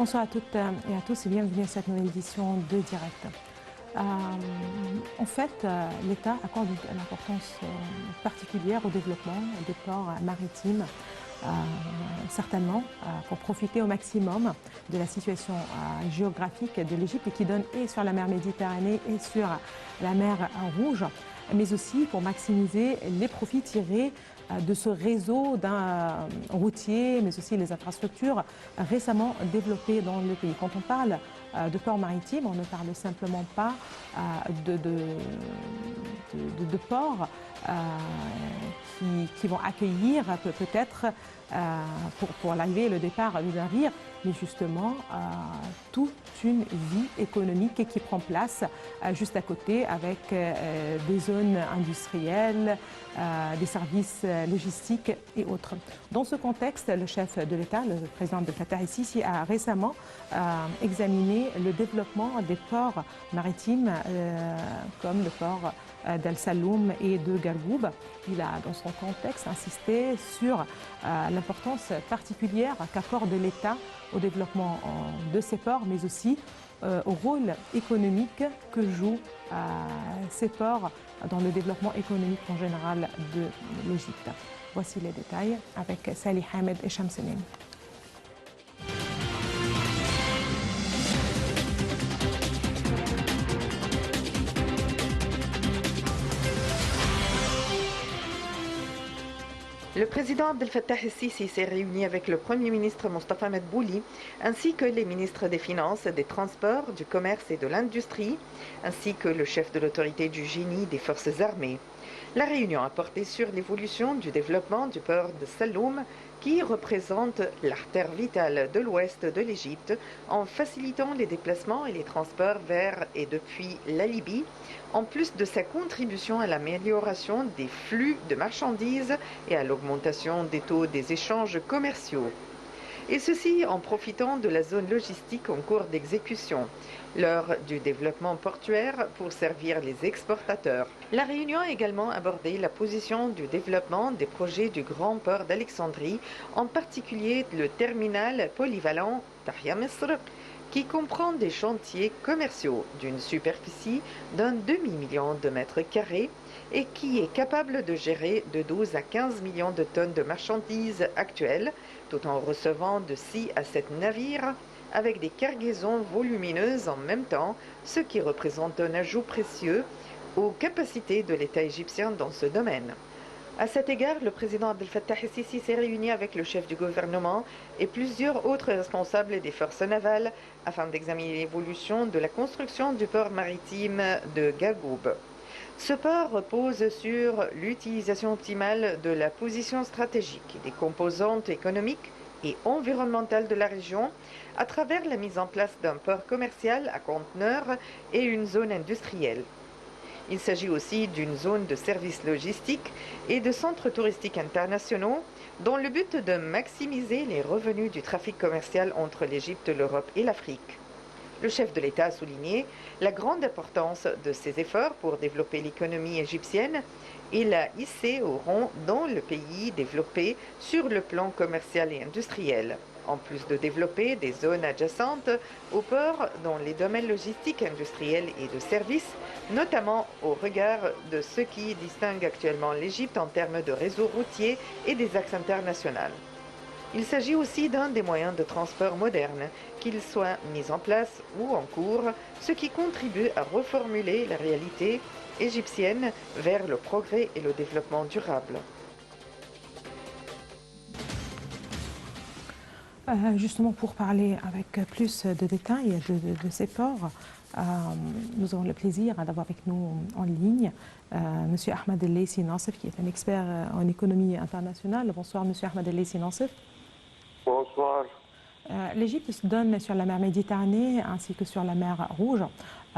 Bonsoir à toutes et à tous et bienvenue à cette nouvelle édition de Direct. En fait, l'État accorde une importance particulière au développement des ports maritimes, certainement pour profiter au maximum de la situation géographique de l'Égypte qui donne et sur la mer Méditerranée et sur la mer Rouge, mais aussi pour maximiser les profits tirés de ce réseau d'un routier, mais aussi les infrastructures récemment développées dans le pays. Quand on parle de port maritime, on ne parle simplement pas de ports qui vont accueillir peut-être pour l'arrivée et le départ du navire, mais justement toute une vie économique qui prend place juste à côté avec des zones industrielles, des services logistiques et autres. Dans ce contexte, le chef de l'État, le président Abdel Fattah el-Sisi, a récemment examiné le développement des ports maritimes comme le port d'Al Saloum et de Gargoub. Il a, dans son contexte, insisté sur l'importance particulière qu'accorde l'État au développement de ces ports, mais aussi au rôle économique que jouent ces ports dans le développement économique en général de l'Égypte. Voici les détails avec Salih Hamed et Shamseline. Le président Abdel Fattah el-Sisi s'est réuni avec le Premier ministre Mostafa Medbouli, ainsi que les ministres des Finances, des Transports, du Commerce et de l'Industrie, ainsi que le chef de l'autorité du génie des Forces armées. La réunion a porté sur l'évolution du développement du port de Saloum, qui représente l'artère vitale de l'ouest de l'Égypte, en facilitant les déplacements et les transports vers et depuis la Libye, en plus de sa contribution à l'amélioration des flux de marchandises et à l'augmentation des taux des échanges commerciaux. Et ceci en profitant de la zone logistique en cours d'exécution, l'heure du développement portuaire pour servir les exportateurs. La réunion a également abordé la position du développement des projets du grand port d'Alexandrie, en particulier le terminal polyvalent Tahya Misr, qui comprend des chantiers commerciaux d'une superficie d'un demi-million de mètres carrés et qui est capable de gérer de 12 à 15 millions de tonnes de marchandises actuelles, tout en recevant de 6 à 7 navires avec des cargaisons volumineuses en même temps, ce qui représente un ajout précieux aux capacités de l'État égyptien dans ce domaine. À cet égard, le président Abdel Fattah el-Sisi s'est réuni avec le chef du gouvernement et plusieurs autres responsables des forces navales afin d'examiner l'évolution de la construction du port maritime de Gargoub. Ce port repose sur l'utilisation optimale de la position stratégique et des composantes économiques et environnementales de la région à travers la mise en place d'un port commercial à conteneurs et une zone industrielle. Il s'agit aussi d'une zone de services logistiques et de centres touristiques internationaux dans le but de maximiser les revenus du trafic commercial entre l'Égypte, l'Europe et l'Afrique. Le chef de l'État a souligné la grande importance de ces efforts pour développer l'économie égyptienne et l'a hissé au rang dans le pays développé sur le plan commercial et industriel. En plus de développer des zones adjacentes au port dans les domaines logistiques, industriels et de services, notamment au regard de ce qui distingue actuellement l'Égypte en termes de réseau routier et des axes internationaux. Il s'agit aussi d'un des moyens de transport modernes, qu'ils soient mis en place ou en cours, ce qui contribue à reformuler la réalité égyptienne vers le progrès et le développement durable. Justement, pour parler avec plus de détails de ces ports, nous avons le plaisir d'avoir avec nous en ligne M. Ahmed El-Leissi Nassef, qui est un expert en économie internationale. Bonsoir, M. Ahmed El-Leissi Nassef. Bonsoir. L'Égypte se donne sur la mer Méditerranée ainsi que sur la mer Rouge,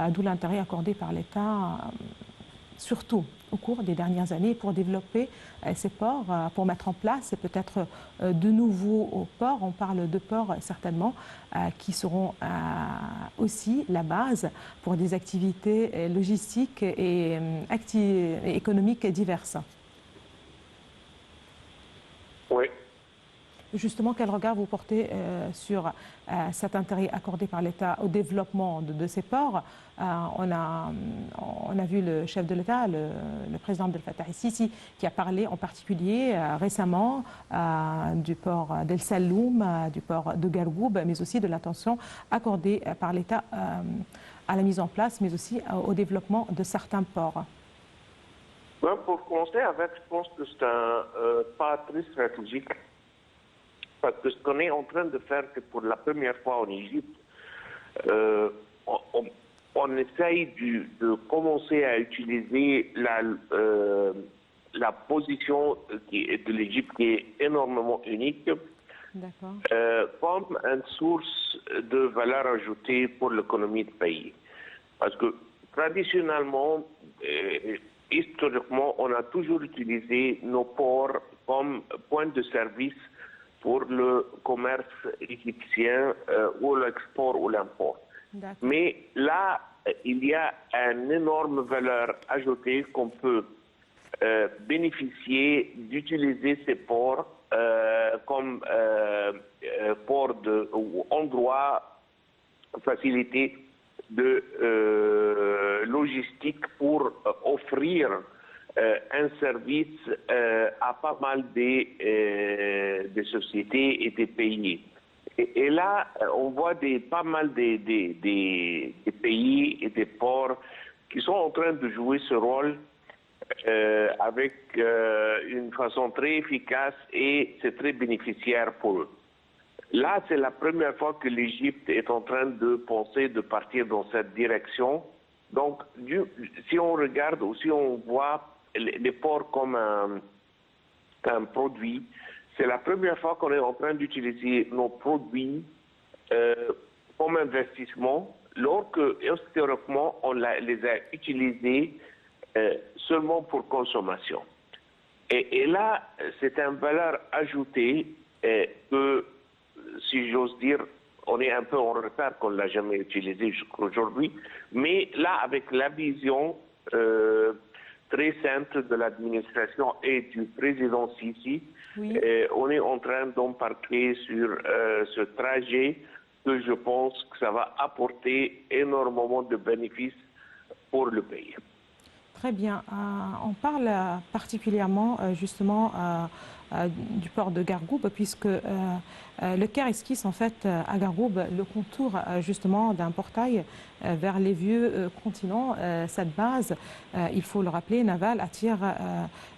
d'où l'intérêt accordé par l'État, surtout au cours des dernières années, pour développer ces ports, pour mettre en place peut-être de nouveaux ports. On parle de ports certainement qui seront aussi la base pour des activités logistiques et économiques diverses. Oui. Justement, quel regard vous portez sur cet intérêt accordé par l'État au développement de ces ports? On a vu le chef de l'État, le président Abdel Fattah el-Sisi, qui a parlé en particulier récemment du port d'El Saloum, du port de Gargoub, mais aussi de l'attention accordée par l'État à la mise en place, mais aussi au développement de certains ports. Ben, pour commencer avec, je pense que c'est un pas très stratégique. Parce que ce qu'on est en train de faire, c'est pour la première fois en Égypte, on essaye de commencer à utiliser la position de l'Égypte qui est énormément unique comme une source de valeur ajoutée pour l'économie du pays. Parce que traditionnellement, historiquement, on a toujours utilisé nos ports comme point de service pour le commerce égyptien ou l'export ou l'import. Mais là, il y a une énorme valeur ajoutée qu'on peut bénéficier d'utiliser ces ports comme port ou endroit facilité de logistique pour offrir un service à pas mal de sociétés et des pays. Et là, on voit pas mal des pays et des ports qui sont en train de jouer ce rôle avec une façon très efficace et c'est très bénéficiaire pour eux. Là, c'est la première fois que l'Égypte est en train de penser de partir dans cette direction. Donc, si on regarde ou si on voit les ports comme un produit, c'est la première fois qu'on est en train d'utiliser nos produits comme investissement, alors que historiquement, on les a utilisés seulement pour consommation. Et là, c'est une valeur ajoutée que, si j'ose dire, on est un peu en retard qu'on ne l'a jamais utilisé jusqu'à aujourd'hui. Mais là, avec la vision très simple de l'administration et du président Sisi, on est en train d'embarquer sur ce trajet que je pense que ça va apporter énormément de bénéfices pour le pays. Très bien. On parle particulièrement justement du port de Gargoub, puisque le Caire esquisse en fait à Gargoub le contour justement d'un portail vers les vieux continents. Cette base, il faut le rappeler, navale, attire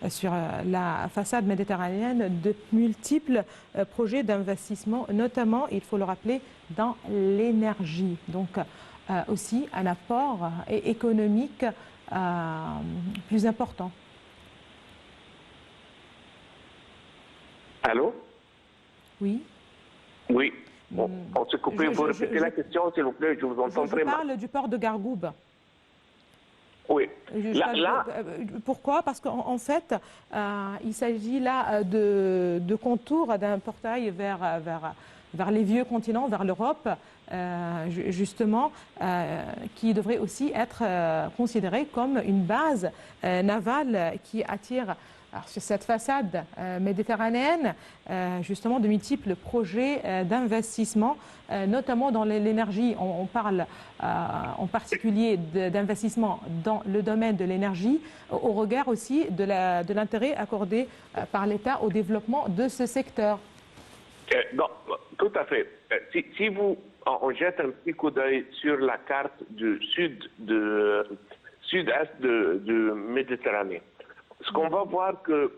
sur la façade méditerranéenne de multiples projets d'investissement, notamment, il faut le rappeler, dans l'énergie. Donc aussi un apport économique plus important. Allô? Oui. Oui. Bon, on s'est coupé. Vous répétez la question, s'il vous plaît, je vous entends très mal. Je parle du port de Gargoub. Oui. Pourquoi? Parce qu'en fait, il s'agit là de contours d'un portail vers les vieux continents, vers l'Europe, justement, qui devrait aussi être considéré comme une base navale qui attire sur cette façade méditerranéenne, justement, de multiples projets d'investissement, notamment dans l'énergie. On parle en particulier d'investissement dans le domaine de l'énergie, au regard aussi de l'intérêt accordé par l'État au développement de ce secteur. Non, tout à fait. Si on jette un petit coup d'œil sur la carte du sud-est de Méditerranée, ce qu'on va voir que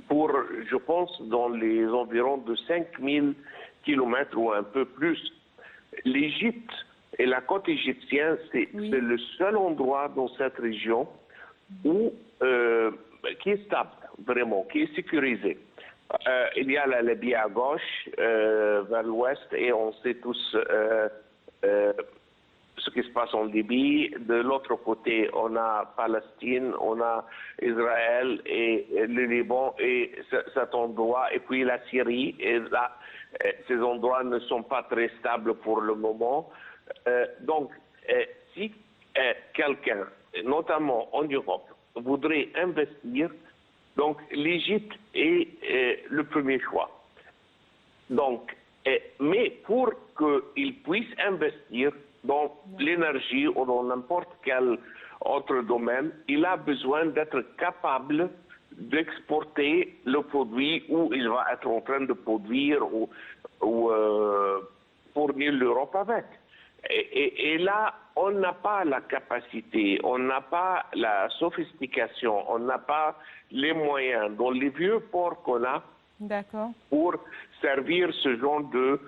pour, je pense, dans les environs de 5000 kilomètres ou un peu plus, l'Égypte et la côte égyptienne, c'est le seul endroit dans cette région où, qui est stable, vraiment, qui est sécurisé. Il y a la Libye à gauche, vers l'ouest, et on sait tous ce qui se passe en Libye. De l'autre côté, on a Palestine, on a Israël et le Liban et cet endroit, et puis la Syrie. Et là, ces endroits ne sont pas très stables pour le moment. Donc, si quelqu'un, notamment en Europe, voudrait investir, Donc l'Égypte est le premier choix. Donc, mais pour qu'ils puissent investir dans l'énergie ou dans n'importe quel autre domaine, il a besoin d'être capable d'exporter le produit où il va être en train de produire ou fournir l'Europe avec. Et là, on n'a pas la capacité, on n'a pas la sophistication, on n'a pas les moyens dans les vieux ports qu'on a pour servir ce genre de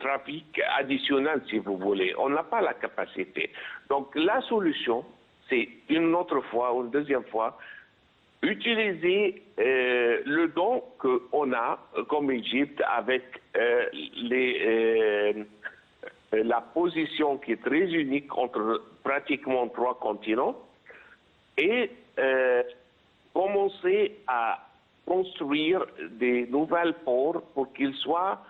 trafic additionnel, si vous voulez. On n'a pas la capacité. Donc la solution, c'est une autre fois, une deuxième fois, utiliser le don qu'on a comme Égypte avec la position qui est très unique entre pratiquement 3 continents et commencer à construire des nouvelles ports pour qu'ils soient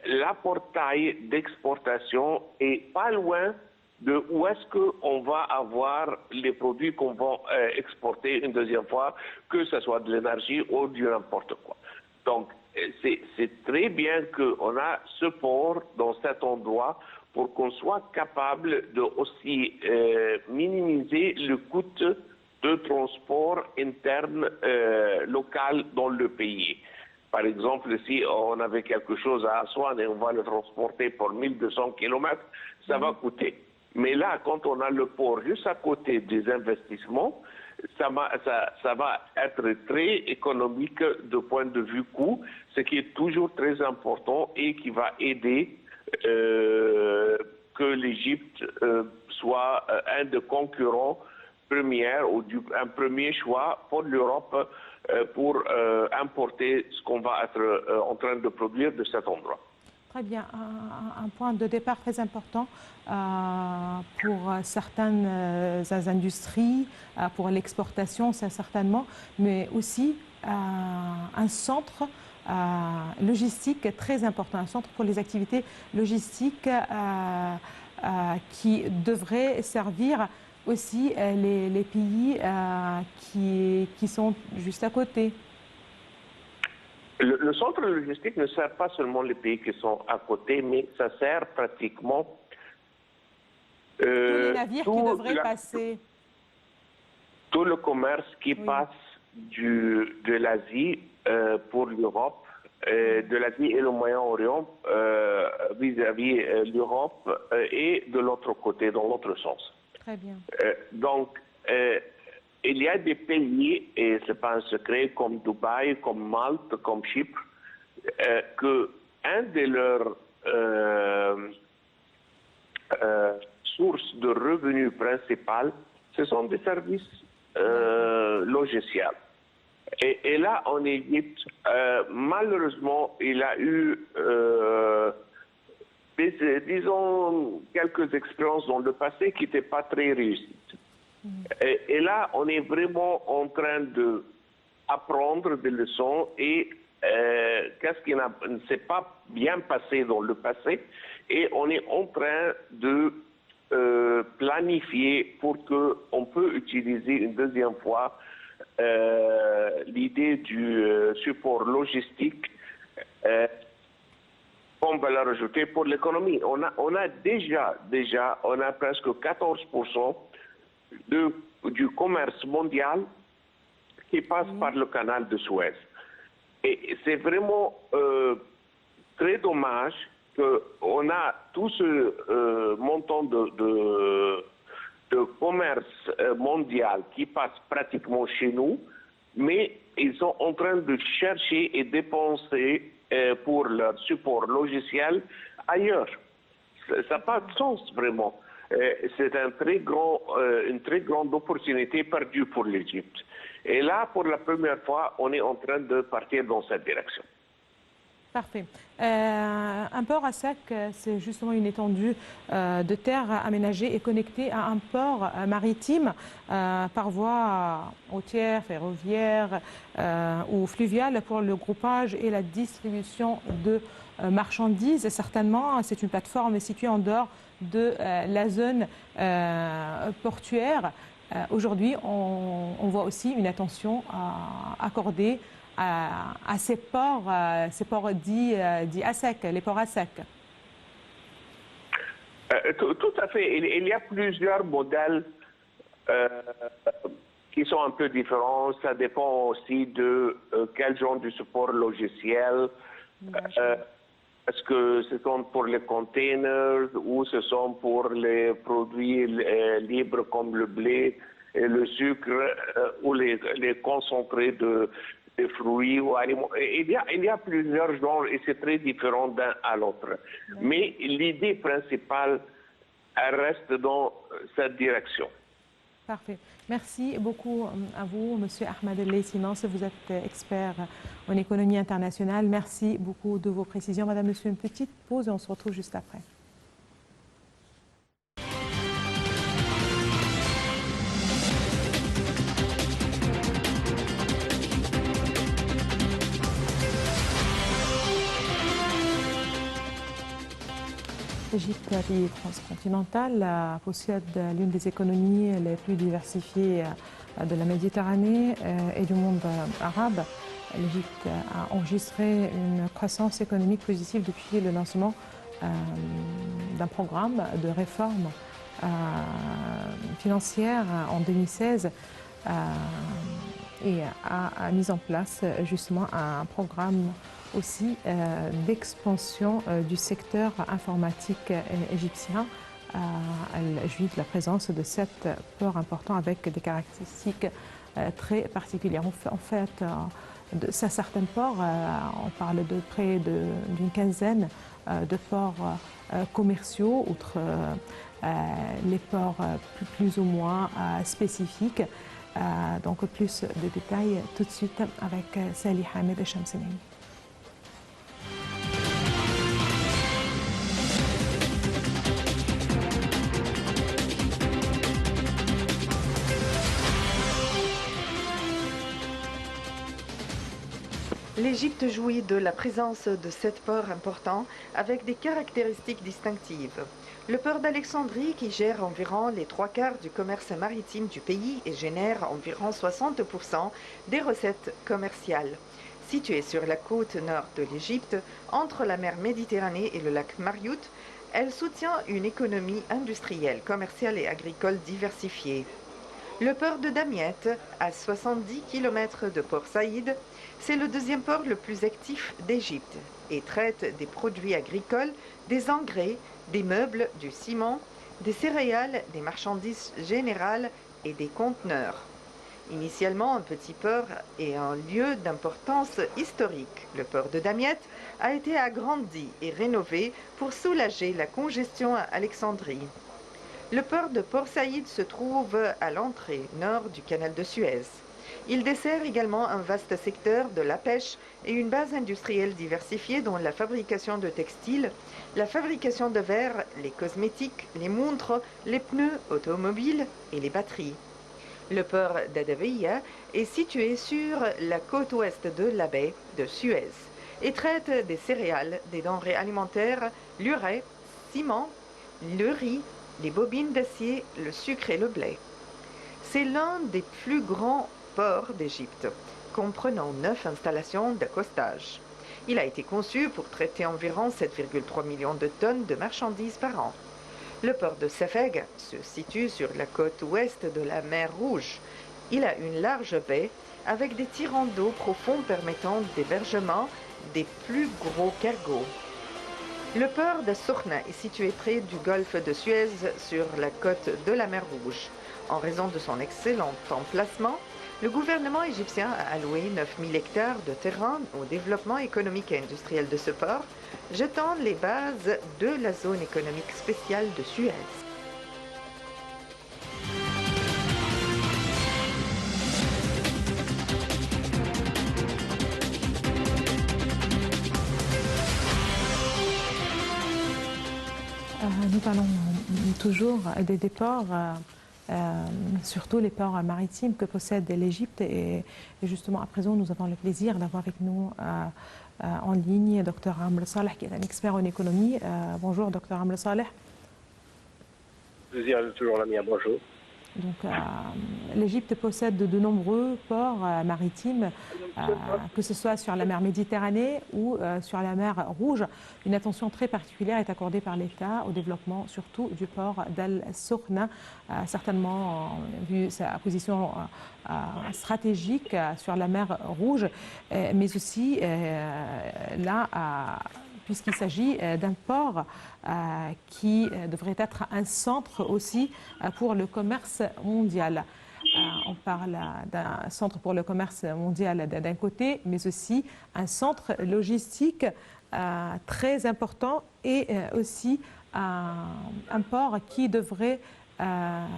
la portail d'exportation et pas loin de où est-ce qu'on va avoir les produits qu'on va exporter une deuxième fois, que ce soit de l'énergie ou du n'importe quoi. Donc, c'est très bien qu'on a ce port dans cet endroit pour qu'on soit capable de aussi minimiser le coût de transport interne local dans le pays. Par exemple, si on avait quelque chose à Aswan et on va le transporter pour 1200 km, ça va coûter. Mais là, quand on a le port juste à côté des investissements, ça va être très économique de point de vue coût, ce qui est toujours très important et qui va aider que l'Égypte soit un des concurrents premiers ou un premier choix pour l'Europe pour importer ce qu'on va être en train de produire de cet endroit. Très bien, un point de départ très important pour certaines industries, pour l'exportation, c'est certainement, mais aussi un centre logistique très important, un centre pour les activités logistiques qui devrait servir aussi les pays qui sont juste à côté. Le centre logistique ne sert pas seulement les pays qui sont à côté, mais ça sert pratiquement tous les navires qui devraient passer. Tout le commerce qui passe de l'Asie pour l'Europe, de l'Asie et le Moyen-Orient vis-à-vis l'Europe et de l'autre côté, dans l'autre sens. Très bien. Donc, il y a des pays, et ce n'est pas un secret, comme Dubaï, comme Malte, comme Chypre, que un de leurs sources de revenus principales, ce sont des services logiciels. Et là, en Égypte, malheureusement, il y a eu, disons, quelques expériences dans le passé qui n'étaient pas très réussies. Et là, on est vraiment en train d'apprendre des leçons et qu'est-ce qui ne s'est pas bien passé dans le passé. Et on est en train de planifier pour qu'on peut utiliser une deuxième fois l'idée du support logistique comme valeur ajoutée pour l'économie. On a déjà, on a presque 14% du commerce mondial qui passe par le canal de Suez. Et c'est vraiment très dommage qu'on a tout ce montant de commerce mondial qui passe pratiquement chez nous, mais ils sont en train de chercher et dépenser pour leur support logiciel ailleurs. Ça n'a pas de sens vraiment. C'est une très grande opportunité perdue pour l'Égypte. Et là, pour la première fois, on est en train de partir dans cette direction. Parfait. Un port à sec, c'est justement une étendue de terre aménagée et connectée à un port maritime par voie routière, ferroviaire ou fluviale pour le groupage et la distribution de marchandises. Certainement, c'est une plateforme située en dehors de la zone portuaire. aujourd'hui, on voit aussi une attention accordée à ces ports dits à sec, les ports à sec. Tout à fait. Il y a plusieurs modèles qui sont un peu différents. Ça dépend aussi de quel genre de support logiciel. Est-ce que ce sont pour les containers ou ce sont pour les produits libres comme le blé et le sucre ou les concentrés de fruits ou aliments. Il y a plusieurs genres et c'est très différent d'un à l'autre. Mais l'idée principale, elle reste dans cette direction. Parfait. Merci beaucoup à vous, Monsieur Ahmed El-Leyssi-Nasser. Vous êtes expert en économie internationale. Merci beaucoup de vos précisions. Madame, Monsieur, une petite pause et on se retrouve juste après. L'Égypte, pays transcontinental, possède l'une des économies les plus diversifiées de la Méditerranée et du monde arabe. L'Égypte a enregistré une croissance économique positive depuis le lancement d'un programme de réforme financière en 2016 et a mis en place justement un programme aussi d'expansion du secteur informatique égyptien. Elle jouit de la présence de 7 ports importants avec des caractéristiques très particulières. En fait, certains ports, on parle de près d'une quinzaine de ports commerciaux, outre les ports plus ou moins spécifiques. Donc plus de détails tout de suite avec Salih Ahmed Shamsenaï. L'Égypte jouit de la présence de 7 ports importants avec des caractéristiques distinctives. Le port d'Alexandrie, qui gère environ les 3/4 du commerce maritime du pays et génère environ 60% des recettes commerciales. Situé sur la côte nord de l'Égypte, entre la mer Méditerranée et le lac Mariout, elle soutient une économie industrielle, commerciale et agricole diversifiée. Le port de Damiet, à 70 km de Port Saïd, c'est le deuxième port le plus actif d'Égypte et traite des produits agricoles, des engrais, des meubles, du ciment, des céréales, des marchandises générales et des conteneurs. Initialement un petit port et un lieu d'importance historique, le port de Damiet a été agrandi et rénové pour soulager la congestion à Alexandrie. Le port de Port Saïd se trouve à l'entrée nord du canal de Suez. Il dessert également un vaste secteur de la pêche et une base industrielle diversifiée dont la fabrication de textiles, la fabrication de verre, les cosmétiques, les montres, les pneus automobiles et les batteries. Le port d'Adawiya est situé sur la côte ouest de la baie de Suez et traite des céréales, des denrées alimentaires, l'urée, ciment, le riz, les bobines d'acier, le sucre et le blé. C'est l'un des plus grands ports d'Égypte, comprenant 9 installations d'accostage. Il a été conçu pour traiter environ 7,3 millions de tonnes de marchandises par an. Le port de Safeg se situe sur la côte ouest de la mer Rouge. Il a une large baie avec des tirants d'eau profonds permettant l'hébergement des plus gros cargos. Le port de Sourna est situé près du golfe de Suez sur la côte de la mer Rouge. En raison de son excellent emplacement, le gouvernement égyptien a alloué 9000 hectares de terrain au développement économique et industriel de ce port, jetant les bases de la zone économique spéciale de Suez. Nous parlons toujours des ports, surtout les ports maritimes que possède l'Égypte. Et justement, à présent, nous avons le plaisir d'avoir avec nous en ligne Dr Amr Saleh, qui est un expert en économie. Bonjour, Dr Amr Saleh. Plaisir, toujours la mienne, bonjour. Donc, l'Égypte possède de nombreux ports maritimes, que ce soit sur la mer Méditerranée ou sur la mer Rouge. Une attention très particulière est accordée par l'État au développement surtout du port d'Al-Sokhna, certainement vu sa position stratégique sur la mer Rouge, mais aussi là, puisqu'il s'agit d'un port qui devrait être un centre aussi pour le commerce mondial. On parle d'un centre pour le commerce mondial d'un côté, mais aussi un centre logistique très important et aussi un port qui devrait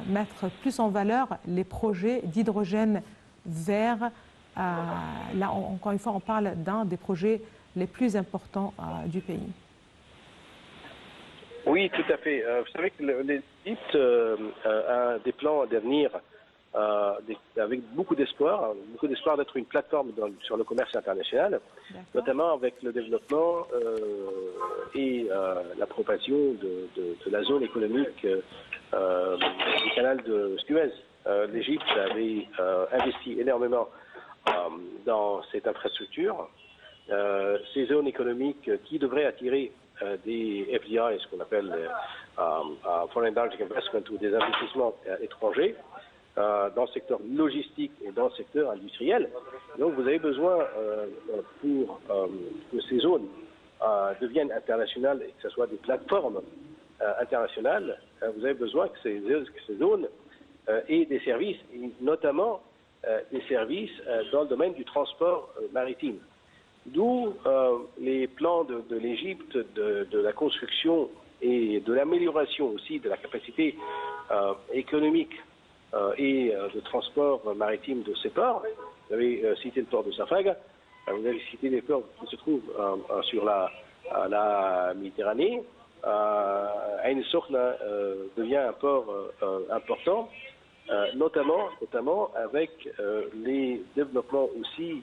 mettre plus en valeur les projets d'hydrogène vert. Là, encore une fois, on parle d'un des projets les plus importants du pays. Oui, tout à fait. Vous savez que l'Égypte a des plans d'avenir avec beaucoup d'espoir d'être une plateforme sur le commerce international, notamment avec le développement et l'approbation de la zone économique du canal de Suez. L'Égypte avait investi énormément dans cette infrastructure. Ces zones économiques qui devraient attirer des FDI, ce qu'on appelle Foreign Direct Investment, ou des investissements étrangers dans le secteur logistique et dans le secteur industriel. Donc vous avez besoin, pour que ces zones deviennent internationales et que ce soit des plateformes internationales, vous avez besoin que ces zones aient des services, et notamment des services dans le domaine du transport maritime. D'où les plans de l'Égypte de la construction et de l'amélioration aussi de la capacité économique et de transport maritime de ces ports. Vous avez cité le port de Safaga, vous avez cité les ports qui se trouvent sur la Méditerranée. Ain Sokhna devient un port important, notamment avec les développements aussi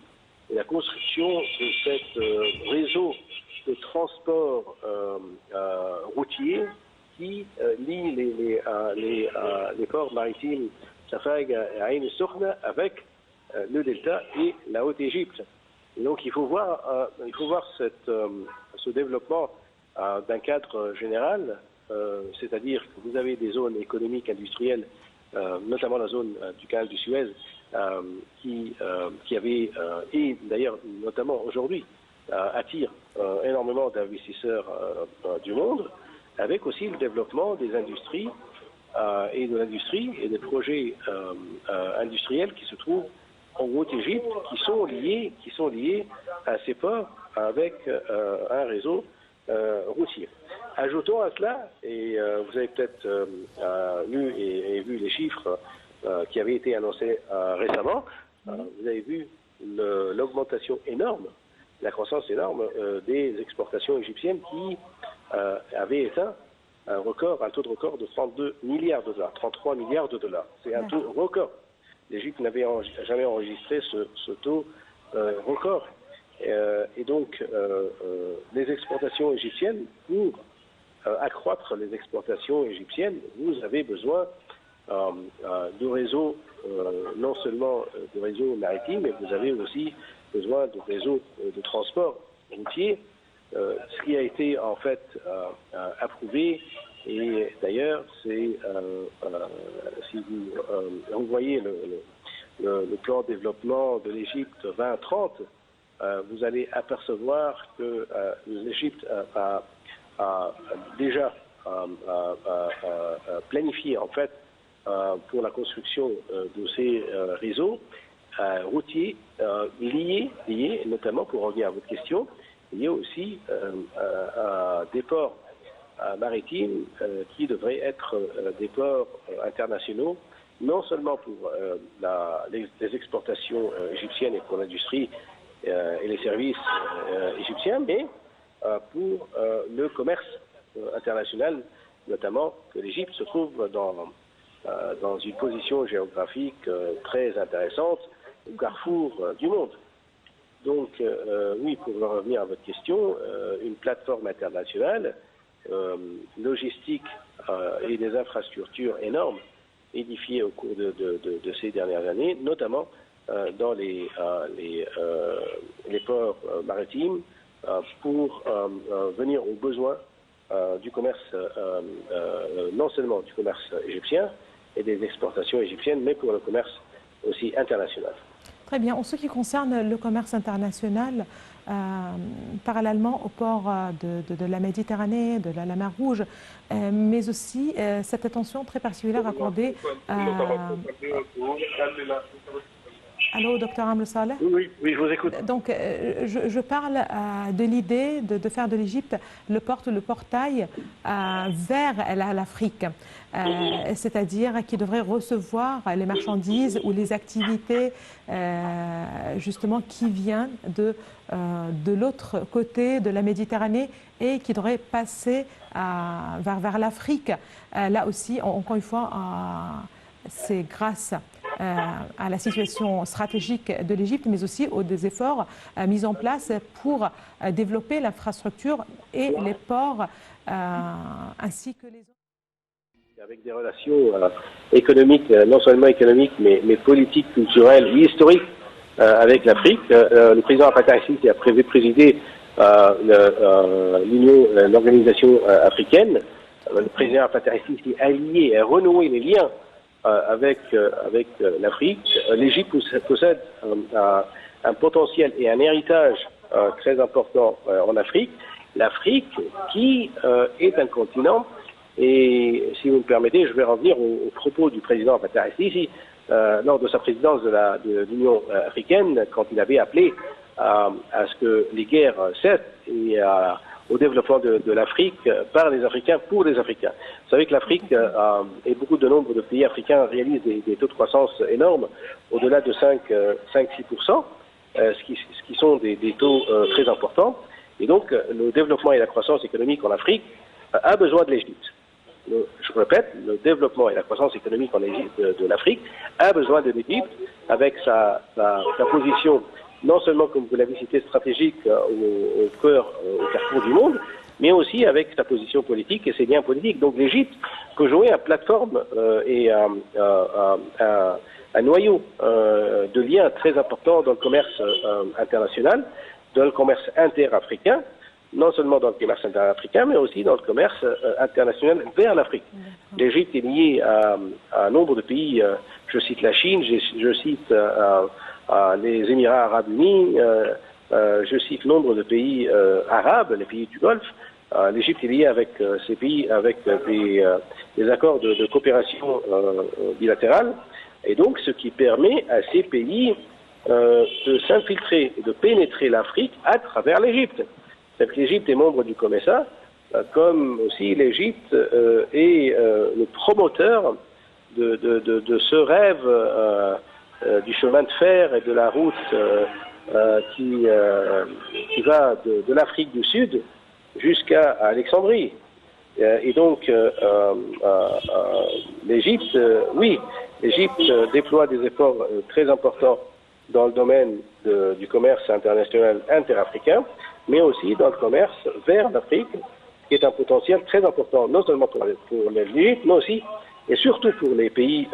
et la construction de cet réseau de transport routier qui lie les ports maritimes Safaga et Ain Sokhna avec le delta et la Haute-Égypte. Donc il faut voir ce développement d'un cadre général, c'est-à-dire que vous avez des zones économiques, industrielles, notamment la zone du canal du Suez, qui avait, et d'ailleurs notamment aujourd'hui, attire énormément d'investisseurs du monde, avec aussi le développement des industries et de l'industrie et des projets industriels qui se trouvent en Haute-Égypte, qui sont liés à ces ports avec un réseau routier. Ajoutons à cela, et vous avez peut-être lu et vu les chiffres qui avaient été annoncés récemment, vous avez vu l'augmentation énorme, la croissance énorme des exportations égyptiennes qui avaient atteint un taux de record de 32 milliards de dollars, 33 milliards de dollars. C'est un taux record. L'Égypte n'avait jamais enregistré ce taux record. Et donc, les exportations égyptiennes, pour accroître les exportations égyptiennes, vous avez besoin de réseaux, non seulement de réseaux maritimes, mais vous avez aussi besoin de réseaux de transport routier, ce qui a été en fait approuvé. Et d'ailleurs, c'est si vous voyez le plan de développement de l'Égypte 2030, vous allez apercevoir que l'Égypte a déjà planifié en fait pour la construction de ces réseaux routiers liés, notamment pour revenir à votre question, liés aussi à des ports maritimes qui devraient être des ports internationaux, non seulement pour les exportations égyptiennes et pour l'industrie et les services égyptiens, mais pour le commerce international, notamment que l'Égypte se trouve dans une position géographique très intéressante au carrefour du monde. Donc, oui, pour revenir à votre question, une plateforme internationale, logistique et des infrastructures énormes édifié au cours de ces dernières années, notamment dans les ports maritimes pour venir aux besoins du commerce, non seulement du commerce égyptien et des exportations égyptiennes, mais pour le commerce aussi international. Très bien. En ce qui concerne le commerce international, parallèlement au port de la Méditerranée, de la mer Rouge, mais aussi cette attention très particulière accordée Allô, docteur Amr Saleh? Oui, je vous écoute. Donc, je parle de l'idée de faire de l'Égypte le portail vers l'Afrique, c'est-à-dire qui devrait recevoir les marchandises ou les activités justement qui viennent de l'autre côté de la Méditerranée et qui devrait passer vers l'Afrique. Là aussi, encore une fois, c'est grâce à la situation stratégique de l'Égypte, mais aussi aux des efforts mis en place pour développer l'infrastructure et les ports, ainsi que les autres. Avec des relations économiques, non seulement économiques, mais politiques, culturelles et historiques avec l'Afrique. Le président Fattah al-Sisi a présidé l'organisation africaine. Le président Fattah al-Sisi a lié, a renoué les liens avec l'Afrique. L'Égypte possède un potentiel et un héritage très important en Afrique. L'Afrique qui est un continent, et si vous me permettez, je vais revenir aux propos du président Fattah al-Sisi lors de sa présidence de l'Union africaine, quand il avait appelé à ce que les guerres cessent et au développement de l'Afrique par les Africains pour les Africains. Vous savez que l'Afrique et beaucoup de nombre de pays africains réalisent des taux de croissance énormes, au-delà de 5-6%, ce qui sont des taux très importants. Et donc, le développement et la croissance économique en Afrique a besoin de l'Égypte. Je répète, le développement et la croissance économique de l'Afrique a besoin de l'Égypte avec sa position, non seulement, comme vous l'avez cité, stratégique au carrefour du monde, mais aussi avec sa position politique et ses liens politiques. Donc l'Égypte peut jouer à plateforme et un noyau de liens très important dans le commerce international, dans le commerce interafricain, non seulement dans le commerce interafricain, mais aussi dans le commerce international vers l'Afrique. L'Égypte est liée à un nombre de pays, je cite la Chine, je cite les Émirats arabes unis, je cite nombre de pays arabes, les pays du Golfe. L'Égypte est liée avec ces pays avec des accords de coopération bilatérale, et donc ce qui permet à ces pays de s'infiltrer et de pénétrer l'Afrique à travers l'Égypte. L'Égypte est membre du COMESA, comme aussi l'Égypte est le promoteur de ce rêve du chemin de fer et de la route qui va de l'Afrique du Sud jusqu'à Alexandrie. Et donc, l'Égypte, oui, l'Égypte déploie des efforts très importants dans le domaine du commerce international interafricain, mais aussi dans le commerce vers l'Afrique, qui est un potentiel très important, non seulement pour l'Égypte, mais aussi et surtout pour les pays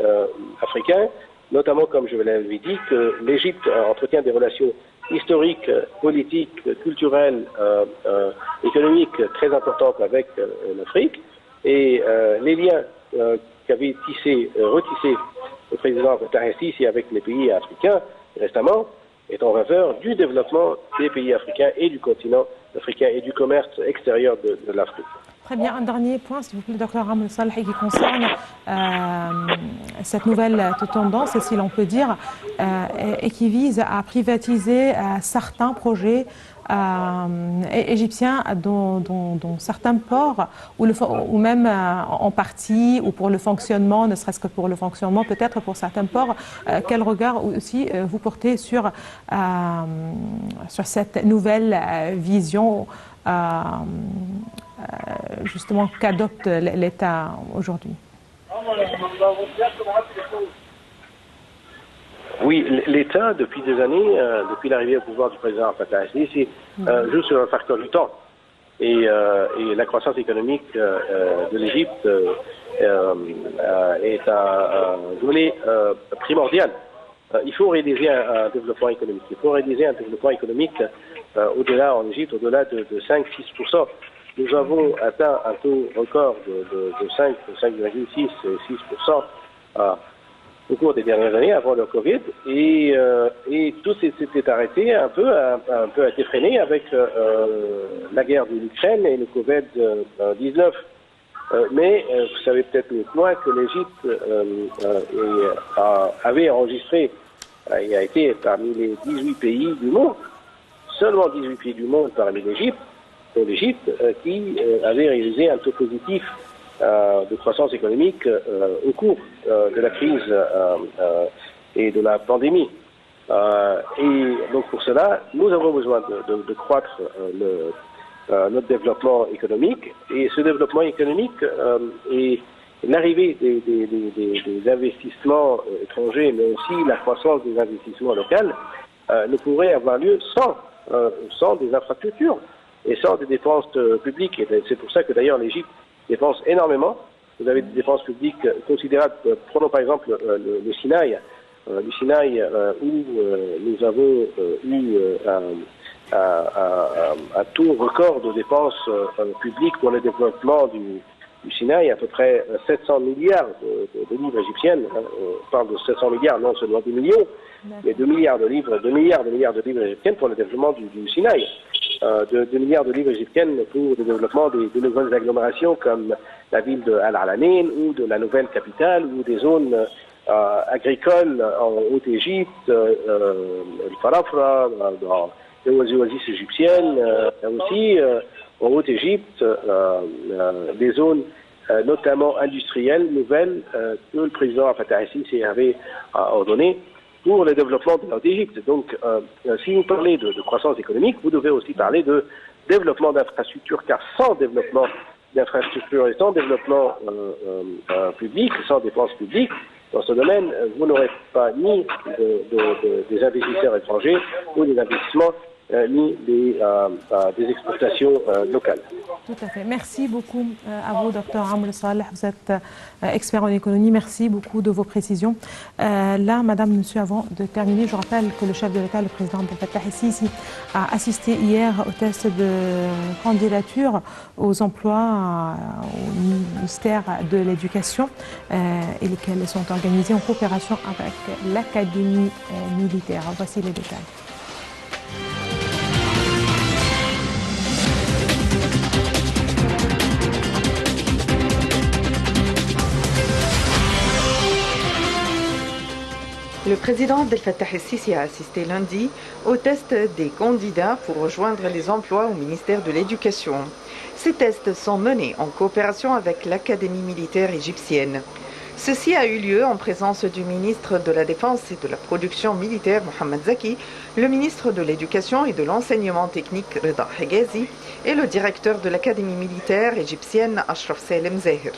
africains, notamment, comme je l'avais dit, que l'Égypte entretient des relations historiques, politiques, culturelles, économiques très importantes avec l'Afrique, et les liens qu'avait retissé le président Fattah al-Sisi avec les pays africains récemment est en faveur du développement des pays africains et du continent africain et du commerce extérieur de l'Afrique. Très bien, un dernier point, s'il vous plaît, docteur Amr Saleh, qui concerne cette nouvelle tendance, si l'on peut dire, et qui vise à privatiser certains projets égyptiens dans certains ports, ou même en partie, ou pour le fonctionnement, ne serait-ce que pour le fonctionnement, peut-être pour certains ports. Quel regard aussi vous portez sur cette nouvelle vision justement qu'adopte l'État aujourd'hui? Oui, l'État, depuis des années, depuis l'arrivée au pouvoir du président Fattah al-Sisi, joue sur le facteur du temps. et la croissance économique de l'Égypte est un volet primordial. Il faut réaliser un développement économique. Il faut réaliser un développement économique au-delà, en Égypte, au-delà de 5-6%. Nous avons atteint un taux record de 5,6% au cours des dernières années, avant le Covid, et tout s'était arrêté un peu a été freiné avec la guerre de l'Ukraine et le Covid-19. Mais vous savez peut-être mieux que moi que l'Égypte avait enregistré, il a été parmi les 18 pays du monde, seulement 18 pays du monde parmi l'Égypte, qui avait réalisé un taux positif de croissance économique au cours de la crise et de la pandémie. Et donc pour cela, nous avons besoin de croître notre développement économique. Et ce développement économique et l'arrivée des investissements étrangers, mais aussi la croissance des investissements locaux, ne pourrait avoir lieu sans des infrastructures et sans des dépenses publiques. Et c'est pour ça que d'ailleurs l'Égypte dépense énormément. Vous avez des dépenses publiques considérables. Prenons par exemple le Sinaï. Le Sinaï où nous avons eu un taux record de dépenses publiques pour le développement du Sinaï, à peu près 700 milliards de livres égyptiennes. On parle de 700 milliards, non seulement de millions, mais 2 milliards de livres égyptiennes pour le développement du Sinaï. 2 milliards de livres égyptiennes pour le développement de nouvelles agglomérations comme la ville de Al-Alamein ou de la nouvelle capitale ou des zones agricoles en Haute-Égypte, le Farafra, dans les oasis égyptiennes, aussi en Haute-Égypte, des zones notamment industrielles nouvelles que le président Fattah el-Sisi avait ordonnées pour le développement de l'Égypte. Donc, si vous parlez de croissance économique, vous devez aussi parler de développement d'infrastructures, car sans développement d'infrastructures et sans développement public, sans dépenses publiques, dans ce domaine, vous n'aurez pas ni des investisseurs étrangers ou des investissements ni des exportations locales. Tout à fait. Merci beaucoup à vous, Dr Amoul Saleh. Vous êtes expert en économie. Merci beaucoup de vos précisions. Là, Madame, Monsieur, avant de terminer, je rappelle que le chef de l'État, le président Abdel Fattah el-Sisi, a assisté hier au test de candidature aux emplois au ministère de l'Éducation et lesquels sont organisés en coopération avec l'Académie militaire. Voici les détails. Le président Abdel Fattah el-Sisi a assisté lundi au test des candidats pour rejoindre les emplois au ministère de l'Éducation. Ces tests sont menés en coopération avec l'Académie militaire égyptienne. Ceci a eu lieu en présence du ministre de la Défense et de la Production militaire Mohamed Zaki, le ministre de l'Éducation et de l'Enseignement technique Reda Hegazi et le directeur de l'Académie militaire égyptienne Ashraf Salem Zahir.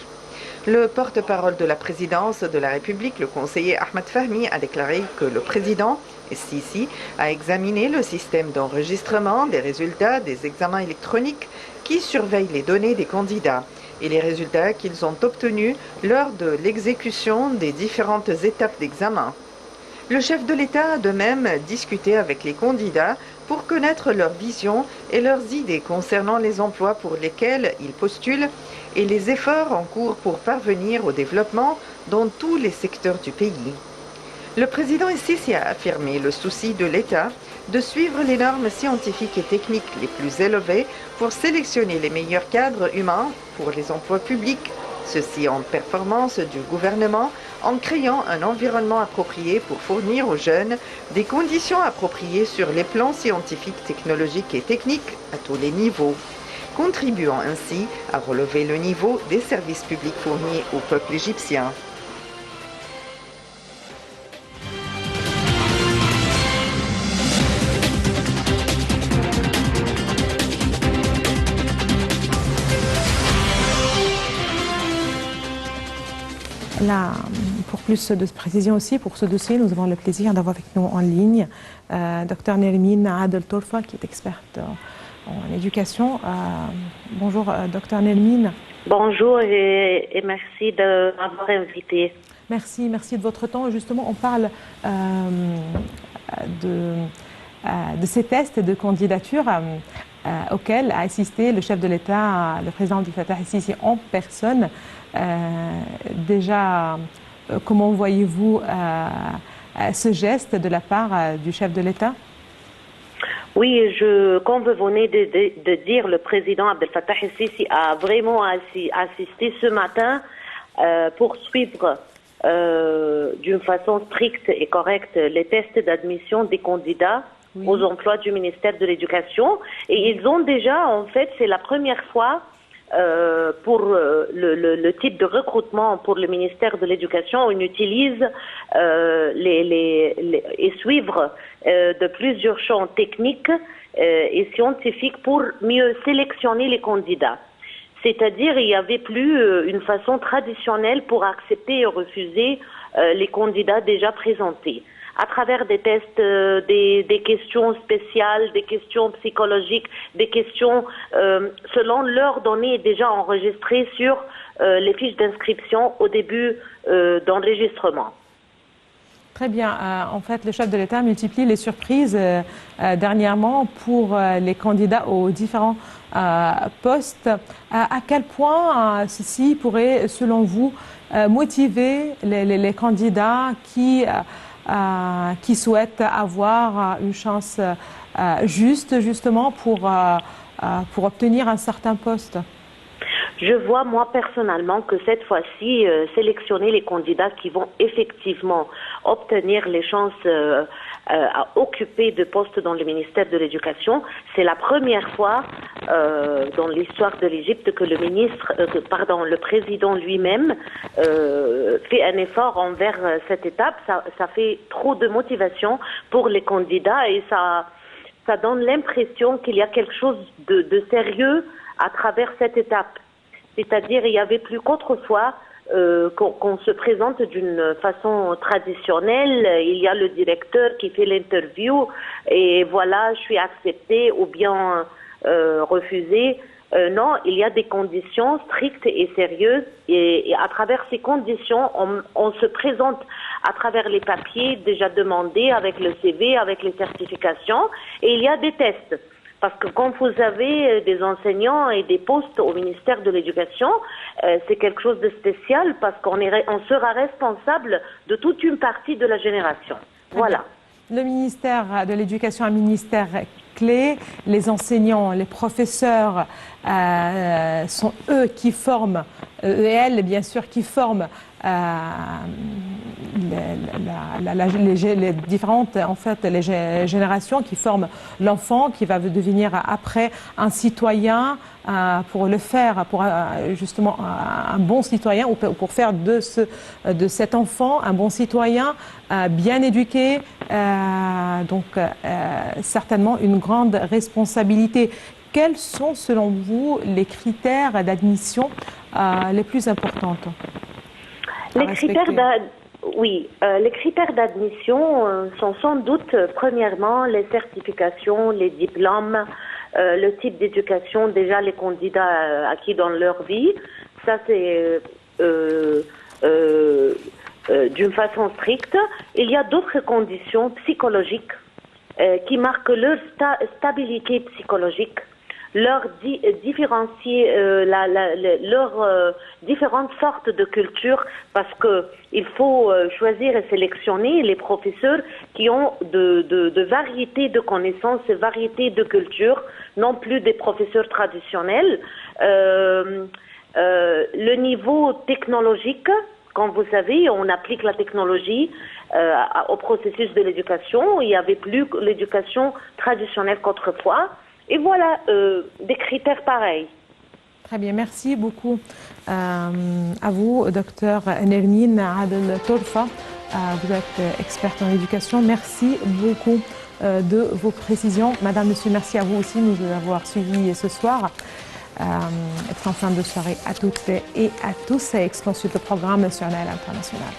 Le porte-parole de la présidence de la République, le conseiller Ahmed Fahmi, a déclaré que le président Sisi a examiné le système d'enregistrement des résultats des examens électroniques qui surveillent les données des candidats et les résultats qu'ils ont obtenus lors de l'exécution des différentes étapes d'examen. Le chef de l'État a de même discuté avec les candidats pour connaître leur vision et leurs idées concernant les emplois pour lesquels ils postulent et les efforts en cours pour parvenir au développement dans tous les secteurs du pays. Le président Sisi a affirmé le souci de l'État de suivre les normes scientifiques et techniques les plus élevées pour sélectionner les meilleurs cadres humains pour les emplois publics, ceci en performance du gouvernement, en créant un environnement approprié pour fournir aux jeunes des conditions appropriées sur les plans scientifiques, technologiques et techniques à tous les niveaux, contribuant ainsi à relever le niveau des services publics fournis au peuple égyptien. Là, pour plus de précisions aussi pour ce dossier, nous avons le plaisir d'avoir avec nous en ligne Dr Nermine Adel Torfa, qui est experte en éducation. Bonjour, Dr Nermine. Bonjour et merci de m'avoir invité. Merci de votre temps. Justement, on parle de ces tests de candidature auxquels a assisté le chef de l'État, le président Abdel Fattah el-Sisi en personne. Déjà, comment voyez-vous ce geste de la part du chef de l'État? Oui, comme vous venez de dire, le président Abdel Fattah el-Sisi a vraiment assisté ce matin pour suivre d'une façon stricte et correcte les tests d'admission des candidats aux emplois du ministère de l'Éducation. Et ils ont déjà, en fait, c'est la première fois pour le type de recrutement pour le ministère de l'Éducation, on utilise et suivre de plusieurs champs techniques et scientifiques pour mieux sélectionner les candidats. C'est-à-dire, il n'y avait plus une façon traditionnelle pour accepter et refuser les candidats déjà présentés. À travers des tests, des questions spéciales, des questions psychologiques, des questions selon leurs données déjà enregistrées sur les fiches d'inscription au début d'enregistrement. Très bien. En fait, le chef de l'État multiplie les surprises dernièrement pour les candidats aux différents postes. À quel point ceci pourrait, selon vous, motiver les candidats qui souhaitent avoir une chance justement pour obtenir un certain poste? Je vois, moi, personnellement, que cette fois-ci, sélectionner les candidats qui vont effectivement obtenir les chances à occuper de postes dans le ministère de l'Éducation, c'est la première fois dans l'histoire de l'Égypte que le président lui-même fait un effort envers cette étape. Ça fait trop de motivation pour les candidats et ça donne l'impression qu'il y a quelque chose de sérieux à travers cette étape. C'est-à-dire, il n'y avait plus qu'autrefois qu'on se présente d'une façon traditionnelle. Il y a le directeur qui fait l'interview et voilà, je suis acceptée ou bien refusée. Non, il y a des conditions strictes et sérieuses et à travers ces conditions, on se présente à travers les papiers déjà demandés avec le CV, avec les certifications et il y a des tests. Parce que quand vous avez des enseignants et des postes au ministère de l'Éducation, c'est quelque chose de spécial parce qu'on sera responsable de toute une partie de la génération. Voilà. Le ministère de l'Éducation est un ministère clé. Les enseignants, les professeurs sont eux qui forment, et elles bien sûr, qui forment les différentes les générations, qui forment l'enfant qui va devenir après un citoyen pour le faire, pour justement un bon citoyen, ou pour faire de cet enfant un bon citoyen bien éduqué, donc certainement une grande responsabilité. Quels sont selon vous les critères d'admission les plus importants? Les critères d'admission sont sans doute, premièrement, les certifications, les diplômes, le type d'éducation, déjà les candidats acquis dans leur vie. Ça, c'est d'une façon stricte. Il y a d'autres conditions psychologiques qui marquent leur stabilité psychologique, leur différencier leurs différentes sortes de cultures, parce que il faut choisir et sélectionner les professeurs qui ont de variétés de connaissances et variétés de cultures, non plus des professeurs traditionnels. Le niveau technologique, comme vous savez, on applique la technologie au processus de l'éducation. Il n'y avait plus l'éducation traditionnelle qu'autrefois. Et voilà, des critères pareils. Très bien, merci beaucoup à vous, docteur Nermine Adel Torfa. Vous êtes experte en éducation. Merci beaucoup de vos précisions. Madame, monsieur, merci à vous aussi de nous avoir suivis ce soir. Excellente fin de soirée à toutes et à tous. Et excellent suite le programme national et international.